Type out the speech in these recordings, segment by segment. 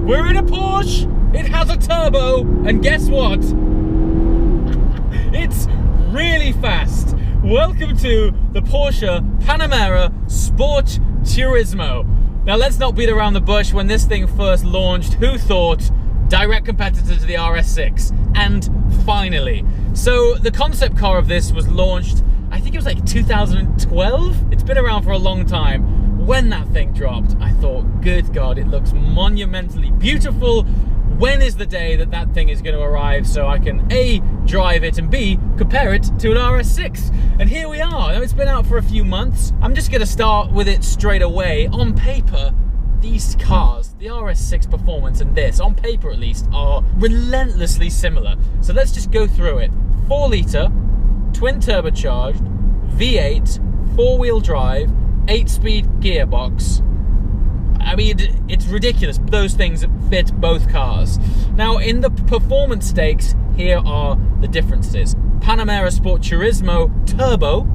We're in a Porsche, it has a turbo, and guess what? It's really fast. Welcome to the Porsche Panamera Sport Turismo. Now let's not beat around the bush. When this thing first launched, who thought? Direct competitor to the RS6. And finally. So the concept car of this was launched, I think it was like 2012? It's been around for a long time. When that thing dropped, I thought, good God, it looks monumentally beautiful. When is the day that that thing is going to arrive so I can A, drive it, and B, compare it to an RS6? And here we are. Now, it's been out for a few months. I'm just going to start with it straight away. On paper, these cars, the RS6 Performance and this, on paper at least, are relentlessly similar. So let's just go through it. 4 litre, twin turbocharged, V8, 4-wheel drive, 8-speed gearbox. I mean, it's ridiculous. Those things fit both cars. Now, in the performance stakes, here are the differences. Panamera Sport Turismo Turbo,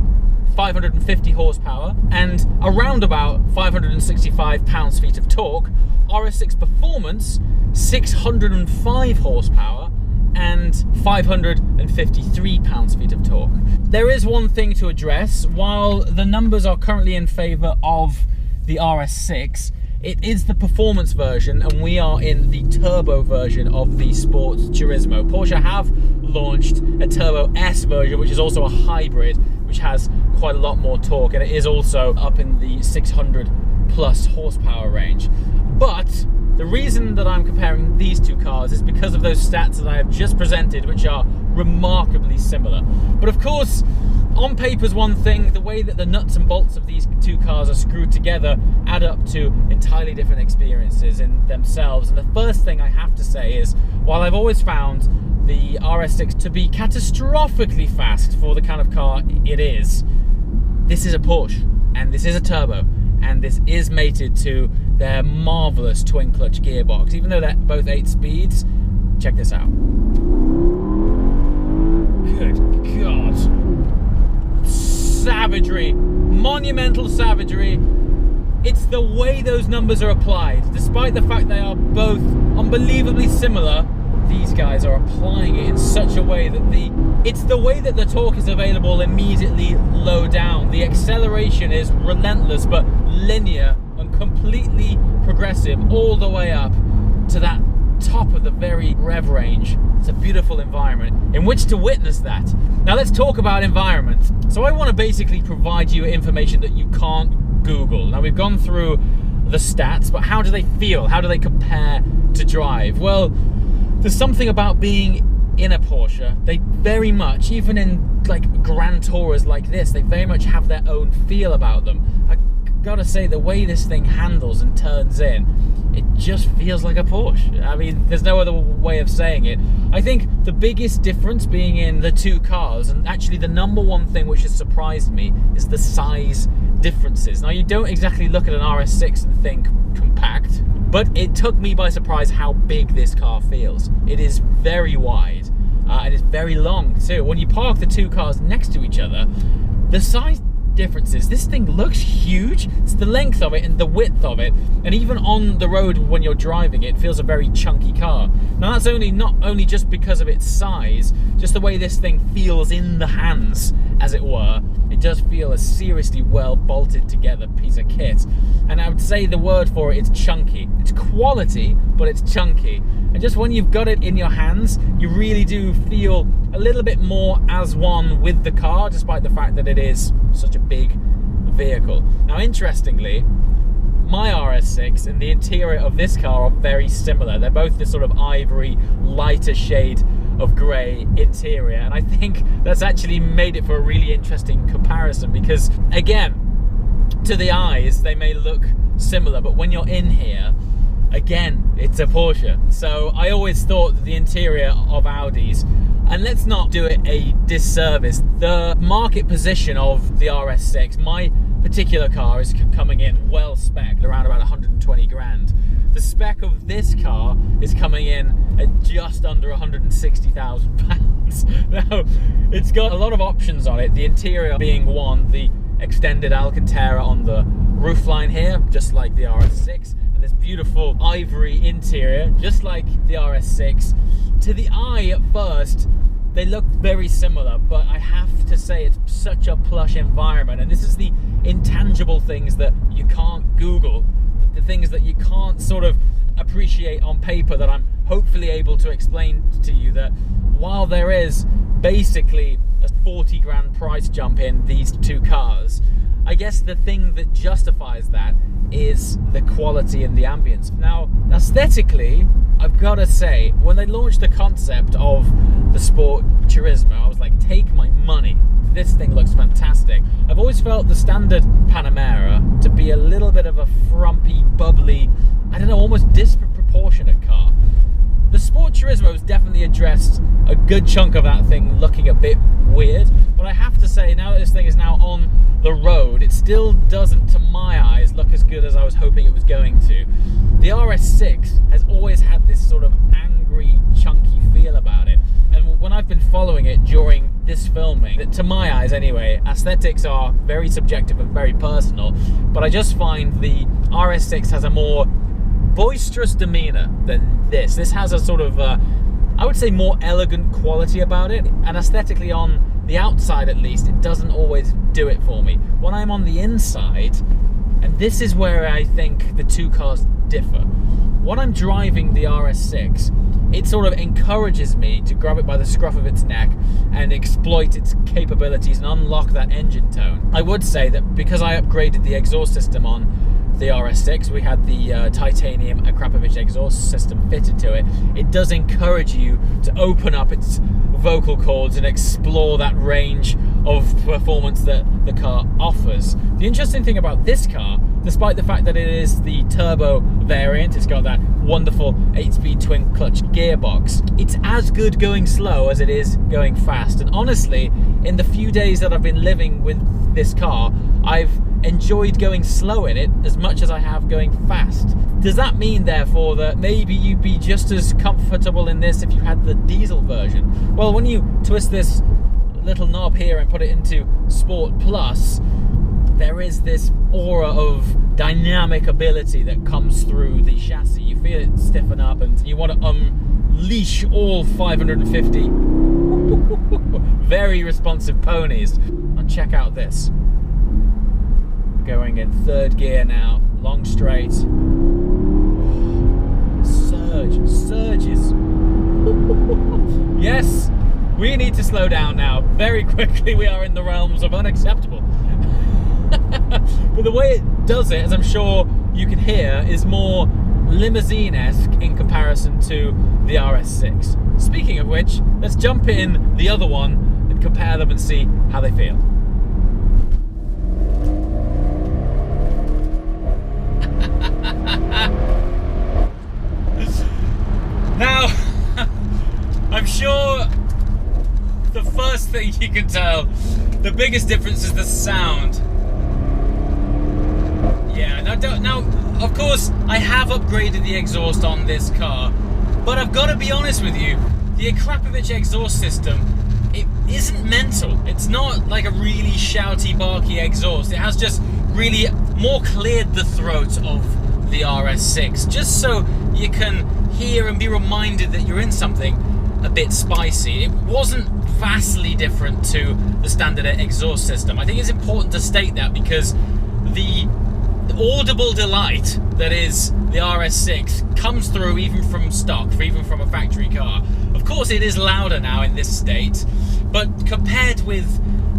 550 horsepower, and around about 565 pounds-feet of torque. RS6 Performance, 605 horsepower, and 553 pounds-feet of torque. There is one thing to address. While the numbers are currently in favour of the RS6, it is the performance version, and we are in the turbo version of the Sport Turismo. Porsche have launched a Turbo S version, which is also a hybrid, which has quite a lot more torque, and it is also up in the 600 plus horsepower range. But the reason that I'm comparing these two cars is because of those stats that I have just presented, which are remarkably similar. But of course, on paper's one thing, the way that the nuts and bolts of these two cars are screwed together add up to entirely different experiences in themselves. And the first thing I have to say is, while I've always found the RS6 to be catastrophically fast for the kind of car it is, this is a Porsche, and this is a turbo, and this is mated to their marvelous twin clutch gearbox. Even though they're both 8 speeds, check this out. Good God. Savagery, monumental savagery. It's the way those numbers are applied. Despite the fact they are both unbelievably similar, these guys are applying it in such a way that it's the way that the torque is available immediately low down. The acceleration is relentless but linear and completely progressive all the way up to that top of the very rev range. It's a beautiful environment in which to witness that. Now let's talk about environment. So I want to basically provide you information that you can't Google. Now we've gone through the stats, but how do they feel? How do they compare to drive? Well, there's something about being in a Porsche. They very much, even in like grand tourers like this, they very much have their own feel about them. I gotta say, the way this thing handles and turns in, it just feels like a Porsche. I mean, there's no other way of saying it. I think the biggest difference being in the two cars, and actually the number one thing which has surprised me, is the size differences. Now, you don't exactly look at an RS6 and think compact, but it took me by surprise how big this car feels. It is very wide, and it's very long too. When you park the two cars next to each other, the size differences, this thing looks huge. It's the length of it and the width of it, and even on the road when you're driving it feels a very chunky car. Now that's not only just because of its size, just the way this thing feels in the hands, as it were. It does feel a seriously well bolted together piece of kit, and I would say the word for it is chunky. It's quality, but it's chunky, and just when you've got it in your hands, you really do feel a little bit more as one with the car, despite the fact that it is such a big vehicle. Now, interestingly, my RS6 and the interior of this car are very similar. They're both this sort of ivory, lighter shade of grey interior, and I think that's actually made it for a really interesting comparison because, again, to the eyes, they may look similar, but when you're in here, again, it's a Porsche. So I always thought that the interior of Audis, and let's not do it a disservice, the market position of the RS6, my particular car is coming in well spec'd, around about 120 grand. The spec of this car is coming in at just under 160,000 pounds. Now, it's got a lot of options on it, the interior being one, the extended Alcantara on the roofline here, just like the RS6, and this beautiful ivory interior, just like the RS6. To the eye at first, they look very similar, but I have to say it's such a plush environment, and this is the intangible things that you can't Google, the things that you can't sort of appreciate on paper, that I'm hopefully able to explain to you, that while there is basically a 40 grand price jump in these two cars, I guess the thing that justifies that is the quality and the ambience. Now, aesthetically, I've got to say, when they launched the concept of the Sport Turismo, I was like, take my money. This thing looks fantastic. I've always felt the standard Panamera to be a little bit of a frumpy, bubbly, I don't know, almost disproportionate car. The Sport Turismo has definitely addressed a good chunk of that thing looking a bit weird, but I have to say, now that this thing is now on the road, it still doesn't, to my eyes, look as good as I was hoping it was going to. The RS6 has always had this sort of angry, chunky feel about it, and when I've been following it during this filming, to my eyes anyway, aesthetics are very subjective and very personal, but I just find the RS6 has a more boisterous demeanor than this. This has a sort of, I would say, more elegant quality about it, and aesthetically on the outside at least, it doesn't always do it for me. When I'm on the inside, and this is where I think the two cars differ, when I'm driving the RS6, it sort of encourages me to grab it by the scruff of its neck and exploit its capabilities and unlock that engine tone. I would say that because I upgraded the exhaust system on the RS6, we had the titanium Akrapovic exhaust system fitted to it. It does encourage you to open up its vocal cords and explore that range of performance that the car offers. The interesting thing about this car, despite the fact that it is the turbo variant, it's got that wonderful 8-speed twin clutch gearbox, it's as good going slow as it is going fast. And honestly, in the few days that I've been living with this car, I've enjoyed going slow in it as much as I have going fast. Does that mean, therefore, that maybe you'd be just as comfortable in this if you had the diesel version? Well, when you twist this little knob here and put it into Sport Plus, there is this aura of dynamic ability that comes through the chassis. You feel it stiffen up and you want to unleash all 550 very responsive ponies. And check out this. Going in third gear now, long straight. Surges. Yes, we need to slow down now. Very quickly, we are in the realms of unacceptable. But the way it does it, as I'm sure you can hear, is more limousine-esque in comparison to the RS6. Speaking of which, let's jump in the other one and compare them and see how they feel. Now, I'm sure the first thing you can tell, the biggest difference is the sound. Yeah, now, of course, I have upgraded the exhaust on this car, but I've got to be honest with you, the Akrapovic exhaust system, it isn't mental. It's not like a really shouty, barky exhaust. It has just really more cleared the throat of the RS6, just so you can hear and be reminded that you're in something a bit spicy. It wasn't vastly different to the standard exhaust system. I think it's important to state that, because the audible delight that is the RS6 comes through even from stock, even from a factory car. Of course, it is louder now in this state, but compared with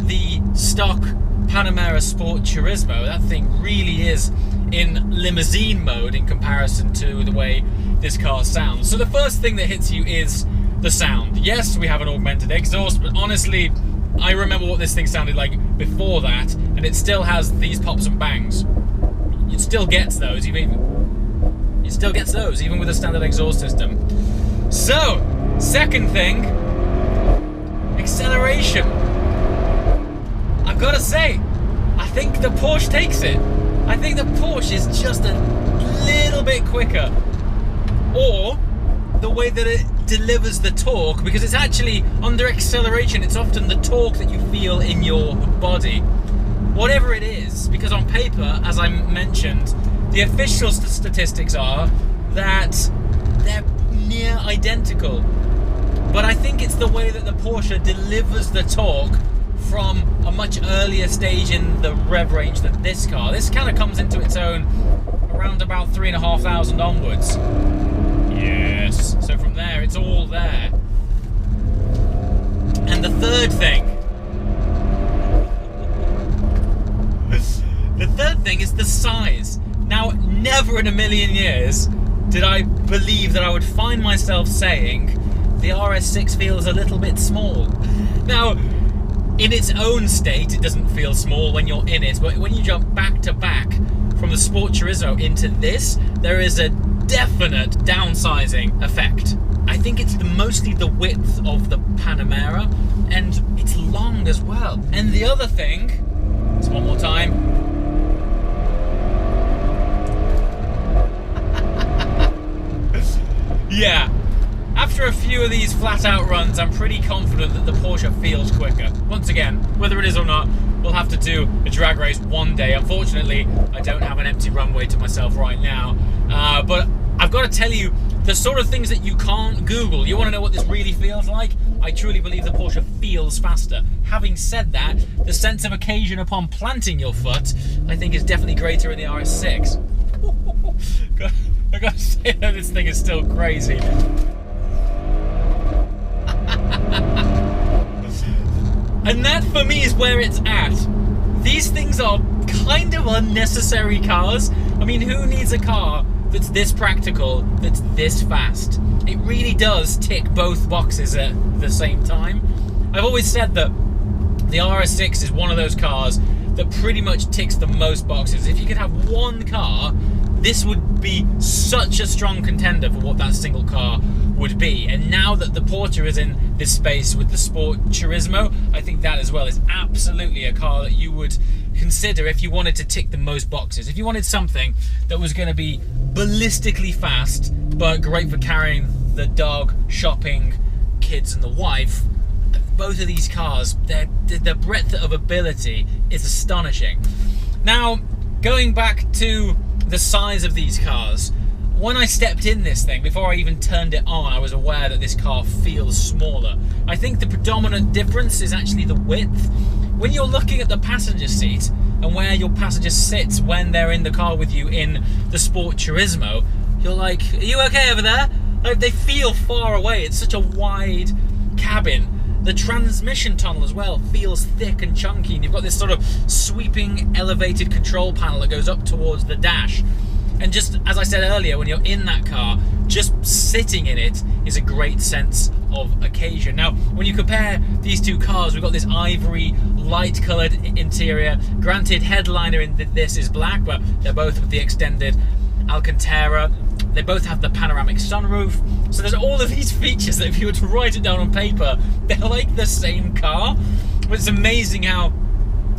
the stock Panamera Sport Turismo, that thing really is in limousine mode in comparison to the way this car sounds. So the first thing that hits you is the sound. Yes, we have an augmented exhaust, but honestly, I remember what this thing sounded like before that, and it still has these pops and bangs. It still gets those, even with a standard exhaust system. So, second thing, acceleration. I've got to say, I think the Porsche takes it. I think the Porsche is just a little bit quicker. Or the way that it delivers the torque, because it's actually, under acceleration, it's often the torque that you feel in your body. Whatever it is, because on paper, as I mentioned, The official statistics are that they're near identical. But I think it's the way that the Porsche delivers the torque from a much earlier stage in the rev range than this car. This kind of comes into its own around about 3,500 onwards. Yes, so from there, it's all there. And the third thing is the size. Now, never in a million years did I believe that I would find myself saying the RS6 feels a little bit small. Now, in its own state, it doesn't feel small when you're in it, but when you jump back to back from the Sport Turismo into this, there is a definite downsizing effect. I think it's mostly the width of the Panamera, and it's long as well. And the other thing, just one more time. Yeah, after a few of these flat-out runs, I'm pretty confident that the Porsche feels quicker. Once again, whether it is or not, we'll have to do a drag race one day. Unfortunately, I don't have an empty runway to myself right now. But I've got to tell you, the sort of things that you can't Google. You want to know what this really feels like? I truly believe the Porsche feels faster. Having said that, the sense of occasion upon planting your foot, I think, is definitely greater in the RS6. I gotta say that this thing is still crazy. And that for me is where it's at. These things are kind of unnecessary cars. I mean, who needs a car that's this practical, that's this fast? It really does tick both boxes at the same time. I've always said that the RS6 is one of those cars that pretty much ticks the most boxes. If you could have one car, this would be such a strong contender for what that single car would be. And now that the Porsche is in this space with the Sport Turismo, I think that as well is absolutely a car that you would consider if you wanted to tick the most boxes. If you wanted something that was going to be ballistically fast, but great for carrying the dog, shopping, kids and the wife, both of these cars, the breadth of ability is astonishing. Now, going back to the size of these cars, when I stepped in this thing, before I even turned it on, I was aware that this car feels smaller. I think the predominant difference is actually the width. When you're looking at the passenger seat and where your passenger sits when they're in the car with you in the Sport Turismo, you're like, are you okay over there? Like, they feel far away. It's such a wide cabin. The transmission tunnel as well feels thick and chunky, and you've got this sort of sweeping elevated control panel that goes up towards the dash. And just as I said earlier, when you're in that car, just sitting in it is a great sense of occasion. Now, when you compare these two cars, we've got this ivory light coloured interior. Granted, headliner in this is black, but they're both with the extended Alcantara. They both have the panoramic sunroof. So there's all of these features that if you were to write it down on paper, they're like the same car. But it's amazing how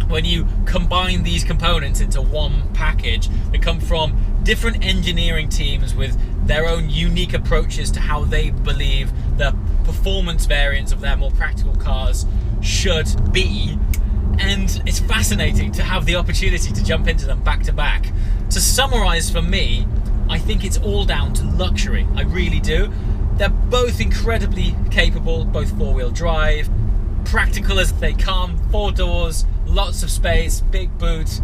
when you combine these components into one package, they come from different engineering teams with their own unique approaches to how they believe the performance variants of their more practical cars should be. And it's fascinating to have the opportunity to jump into them back to back. To summarize for me, I think it's all down to luxury. I really do. They're both incredibly capable, both four-wheel drive, practical as they come, 4 doors, lots of space, big boot.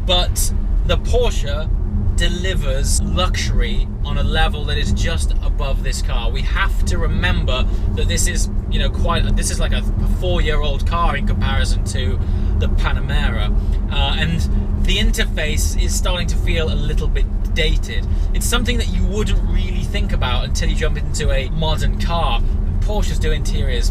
But the Porsche delivers luxury on a level that is just above this car. We have to remember that this is, you know, this is like a 4-year-old car in comparison to the Panamera, and the interface is starting to feel a little bit dated. It's something that you wouldn't really think about until you jump into a modern car. Porsches do interiors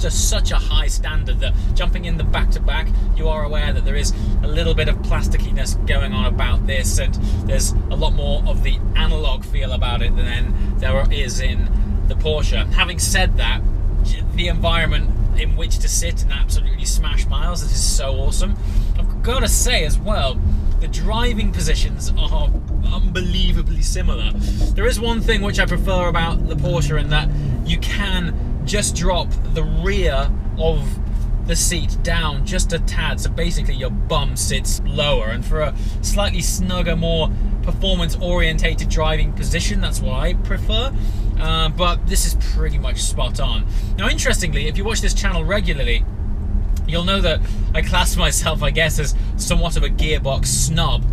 to such a high standard that jumping in them back to back, you are aware that there is a little bit of plastickiness going on about this, and there's a lot more of the analog feel about it than there is in the Porsche. Having said that, the environment in which to sit and absolutely smash miles, this is so awesome. I've got to say as well, the driving positions are unbelievably similar. There is one thing which I prefer about the Porsche, in that you can just drop the rear of the seat down just a tad, so basically your bum sits lower, and for a slightly snugger, more performance orientated driving position, that's what I prefer. But this is pretty much spot on. Now interestingly, if you watch this channel regularly, you'll know that I class myself, I guess, as somewhat of a gearbox snob.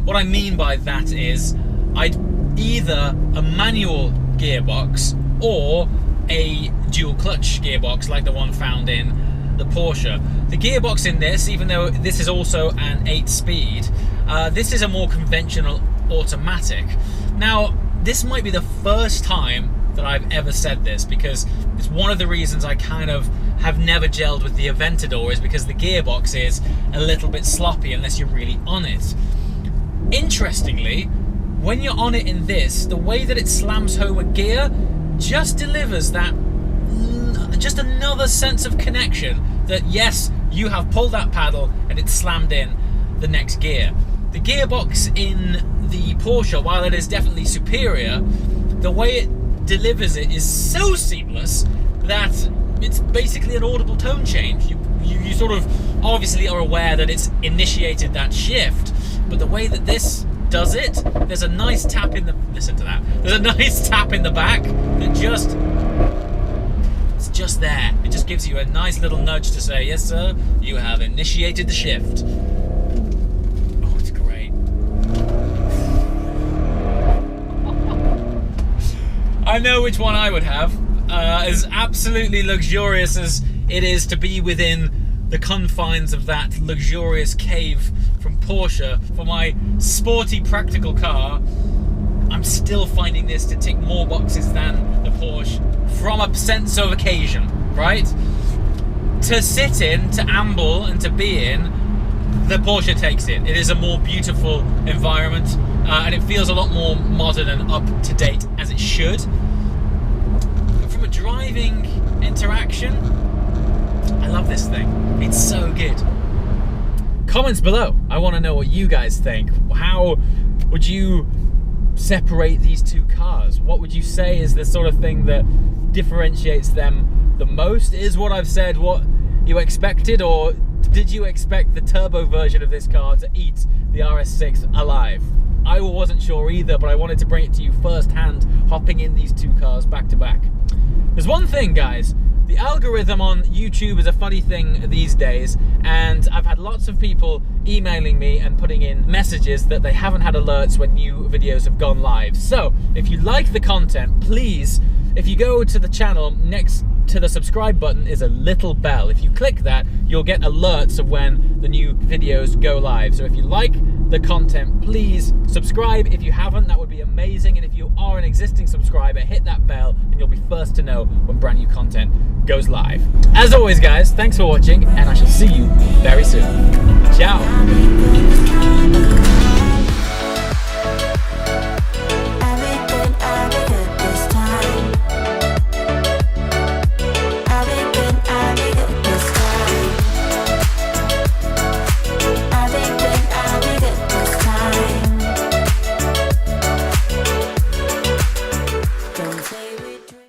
What I mean by that is I'd either a manual gearbox or a dual clutch gearbox like the one found in the Porsche. The gearbox in this, even though this is also an 8-speed, this is a more conventional automatic. Now, this might be the first time that I've ever said this, because it's one of the reasons I kind of have never gelled with the Aventador, is because the gearbox is a little bit sloppy unless you're really on it. Interestingly, when you're on it in this, the way that it slams home a gear just delivers that, just another sense of connection that yes, you have pulled that paddle and it's slammed in the next gear. The gearbox in the Porsche, while it is definitely superior, the way it delivers it is so seamless that it's basically an audible tone change. You sort of obviously are aware that it's initiated that shift, but the way that this does it, there's a nice tap in the, listen to that, there's a nice tap in the back that just, it's just there. It just gives you a nice little nudge to say, yes sir, you have initiated the shift. Oh, it's great. I know which one I would have. As absolutely luxurious as it is to be within the confines of that luxurious cave from Porsche, for my sporty practical car, I'm still finding this to tick more boxes than the Porsche from a sense of occasion, right? To sit in, to amble and to be in, the Porsche takes it. It is a more beautiful environment, and it feels a lot more modern and up to date, as it should. But from a driving interaction, I love this thing. It's so good. Comments below. I want to know what you guys think. How would you separate these two cars? What would you say is the sort of thing that differentiates them the most? Is what I've said what you expected, or did you expect the turbo version of this car to eat the RS6 alive? I wasn't sure either, but I wanted to bring it to you firsthand, hopping in these two cars back to back. There's one thing, guys. The algorithm on YouTube is a funny thing these days, and I've had lots of people emailing me and putting in messages that they haven't had alerts when new videos have gone live. So, if you like the content, please, if you go to the channel, next to the subscribe button is a little bell. If you click that, you'll get alerts of when the new videos go live. So if you like the content, please subscribe. If you haven't, that would be amazing. And if you are an existing subscriber, hit that bell and you'll be first to know when brand new content goes live. As always, guys, thanks for watching, and I shall see you very soon. Ciao.